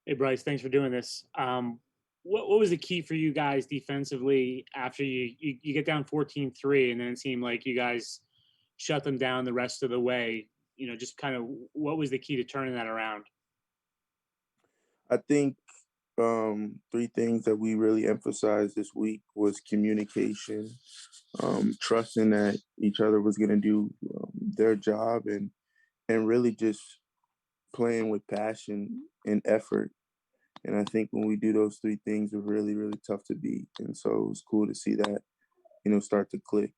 Hey Bryce, thanks for doing this. What was the key for you guys defensively after you get down 14-3, and then it seemed like you guys shut them down the rest of the way? Just kind of what was the key to turning that around? I think three things that we really emphasized this week was communication, trusting that each other was going to do their job, and really just playing with passion and effort. And I think when we do those three things, we're really, really tough to beat. And so it was cool to see that, start to click.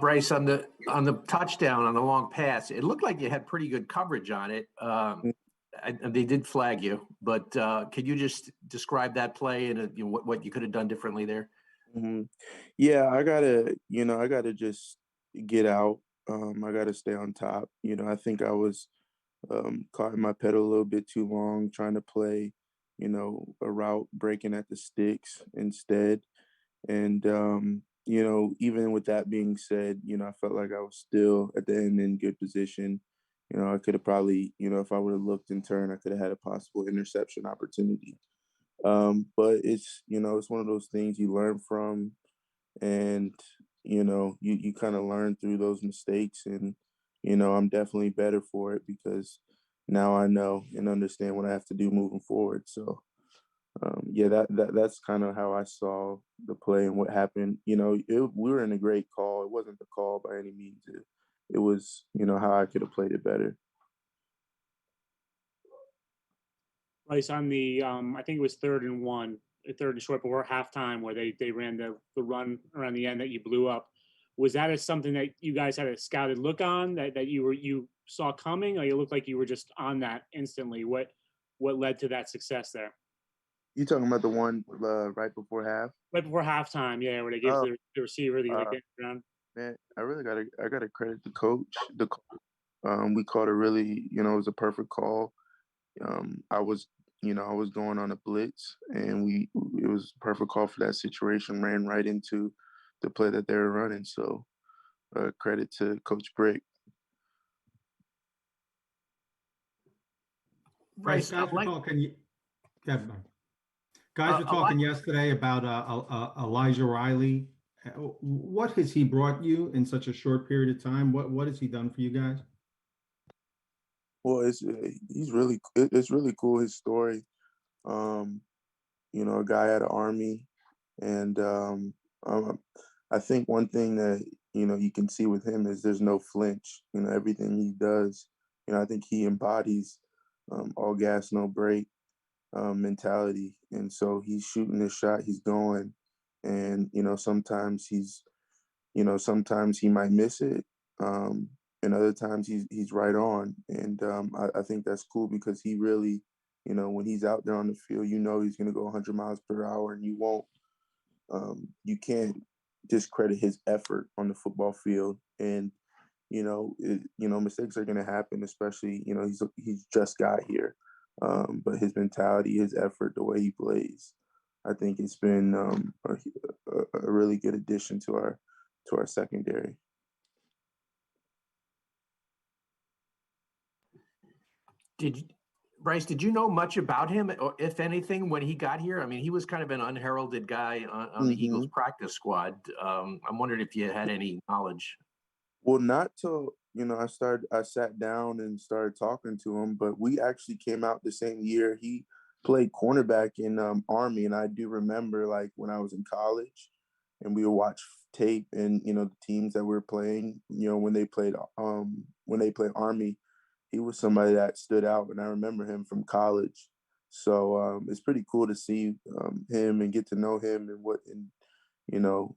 Bryce, on the touchdown on the long pass, it looked like you had pretty good coverage on it. They did flag you, but could you just describe that play and what you could have done differently there? hmm Yeah, I gotta just get out. I gotta stay on top. I think I was caught in my pedal a little bit too long, trying to play, a route breaking at the sticks instead. And even with that being said, I felt like I was still at the end in good position. I could have probably, if I would have looked and turned, I could have had a possible interception opportunity. But it's one of those things you learn from, and you kind of learn through those mistakes, and I'm definitely better for it because now I know and understand what I have to do moving forward. So yeah, that's kind of how I saw the play and what happened. We were in a great call. It wasn't the call by any means. It was, how I could have played it better. Bryce, on the I think it was 3rd and 1, third and short before halftime, where they ran the run around the end that you blew up. Was that something that you guys had a scouted look on that you saw coming, or you looked like you were just on that instantly? What led to that success there? You talking about the one right before half? Right before halftime, yeah, where they give Oh, the receiver the like uh, around. man, I gotta credit the coach. We called a really, it was a perfect call. I was going on a blitz, and it was a perfect call for that situation. Ran right into the play that they were running. So credit to Coach Brick. Guys, Bryce, guys were talking. Yeah, guys were a lot. talking yesterday about Elijah Riley. What has he brought you in such a short period of time? What has he done for you guys? Well, it's really cool, his story. Um, a guy at the Army, and I think one thing that you can see with him is there's no flinch. Everything he does. I think he embodies all gas, no brake mentality, and so he's shooting his shot, he's going, and sometimes he might miss it, and other times he's right on, and I think that's cool because he really, when he's out there on the field, he's going to go 100 miles per hour, and you can't discredit his effort on the football field, and mistakes are going to happen, especially he's just got here, but his mentality, his effort, the way he plays, I think it's been a really good addition to our secondary. Bryce, did you know much about him, or if anything, when he got here? I mean, he was kind of an unheralded guy on the Eagles hmm practice squad. I'm wondering if you had any knowledge. Well, not till I sat down and started talking to him, but we actually came out the same year. He played cornerback in Army, and I do remember like when I was in college, and we would watch tape, and the teams that we were playing, when they played Army, he was somebody that stood out, and I remember him from college. So it's pretty cool to see him and get to know him, and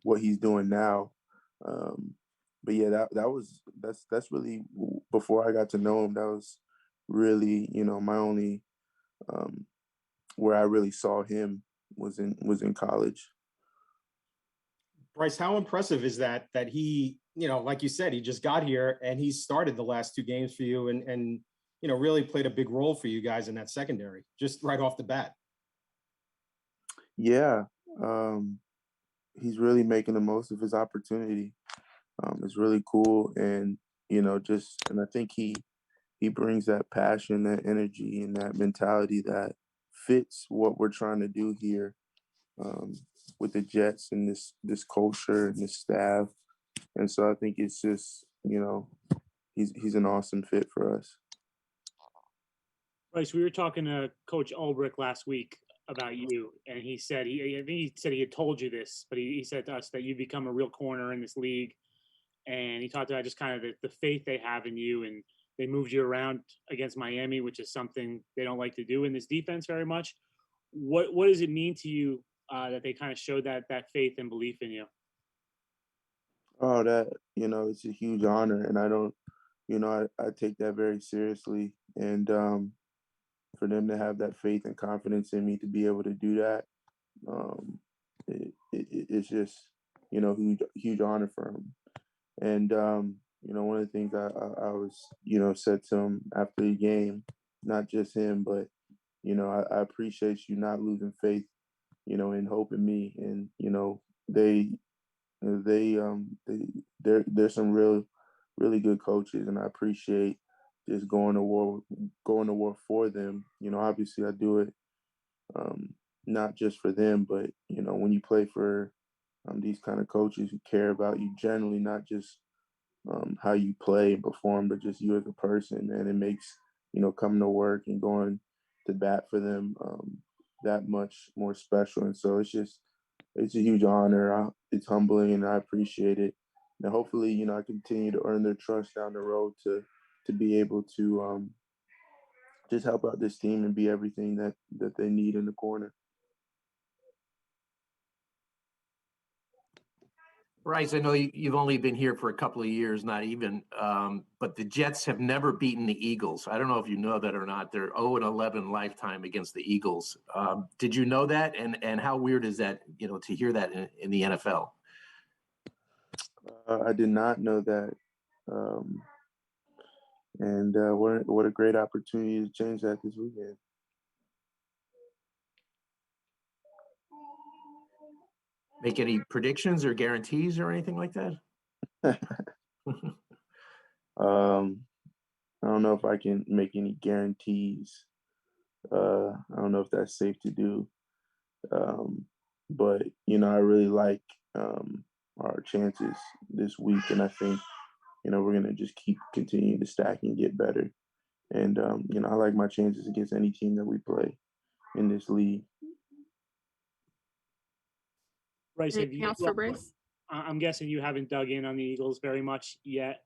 what he's doing now. Um, but yeah, that's really, before I got to know him. That was really, my only um, where I really saw him was in college. Bryce, how impressive is that he, like you said, he just got here and he started the last two games for you and really played a big role for you guys in that secondary, just right off the bat. Yeah, he's really making the most of his opportunity. is really cool. And, and I think he brings that passion, that energy, and that mentality that fits what we're trying to do here um, with the Jets and this culture and this staff. And so I think it's just, he's an awesome fit for us. Bryce, we were talking to Coach Ulbrich last week about you, and he said I think he said he had told you this, but he said to us that you become a real corner in this league, and he talked about just kind of the faith they have in you, and they moved you around against Miami, which is something they don't like to do in this defense very much. What does it mean to you that they kind of showed that faith and belief in you? Oh, that, it's a huge honor. And I don't, I take that very seriously. And for them to have that faith and confidence in me to be able to do that, um, it's just, huge honor for them. And, one of the things I was, said to him after the game, not just him, but, I appreciate you not losing faith, and hope in me. And, they, they're some really good coaches, and I appreciate just going to war for them. Obviously I do it not just for them, but when you play for these kind of coaches who care about you generally, not just how you play and perform, but just you as a person, and it makes coming to work and going to bat for them that much more special. And so it's a huge honor. It's humbling, and I appreciate it. And hopefully, I continue to earn their trust down the road to be able to just help out this team and be everything that they need in the corner. Bryce, I know you've only been here for a couple of years, not even, but the Jets have never beaten the Eagles. I don't know if you know that or not. They're 0-11 lifetime against the Eagles. Did you know that? And how weird is that, to hear that in the NFL? I did not know that. Um, and what a great opportunity to change that this weekend. Make any predictions or guarantees or anything like that? I don't know if I can make any guarantees. I don't know if that's safe to do. Um, but I really like our chances this week, and I think we're gonna just keep continuing to stack and get better. And I like my chances against any team that we play in this league. Bryce, have Anything you? else for Bryce? I'm guessing you haven't dug in on the Eagles very much yet,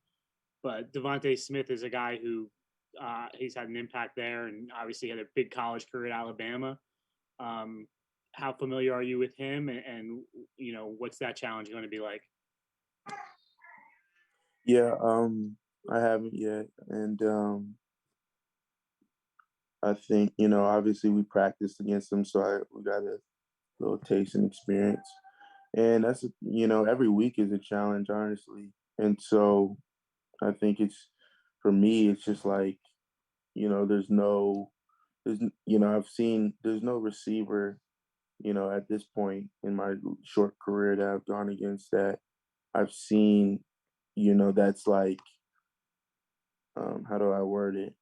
but Devontae Smith is a guy who he's had an impact there, and obviously had a big college career at Alabama. Um, how familiar are you with him, and what's that challenge going to be like? Yeah, I haven't yet, and I think obviously we practiced against them, so we got a little taste and experience, and that's every week is a challenge, honestly, and so I think for me, it's just like there's I've seen there's no receiver at this point in my short career that I've gone against that I've seen that's like how do I word it?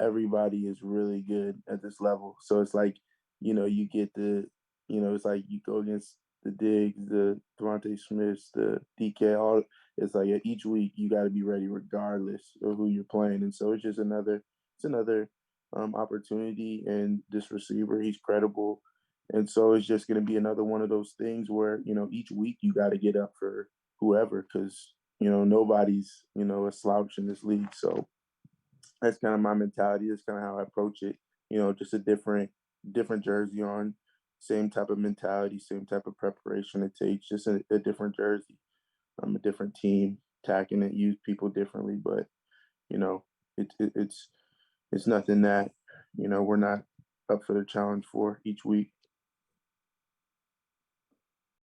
Everybody is really good at this level. So it's like, you get it's like you go against the Diggs, the Devontae Smiths, the DK, all it's like each week you got to be ready regardless of who you're playing. And so it's another opportunity. And this receiver, he's credible. And so it's just going to be another one of those things where, each week you got to get up for whoever, because, nobody's, a slouch in this league. So that's kind of my mentality. That's kind of how I approach it. Just a different jersey on, same type of mentality, same type of preparation it takes, just a different jersey. A different team, attacking it, use people differently. But it's nothing that we're not up for the challenge for each week.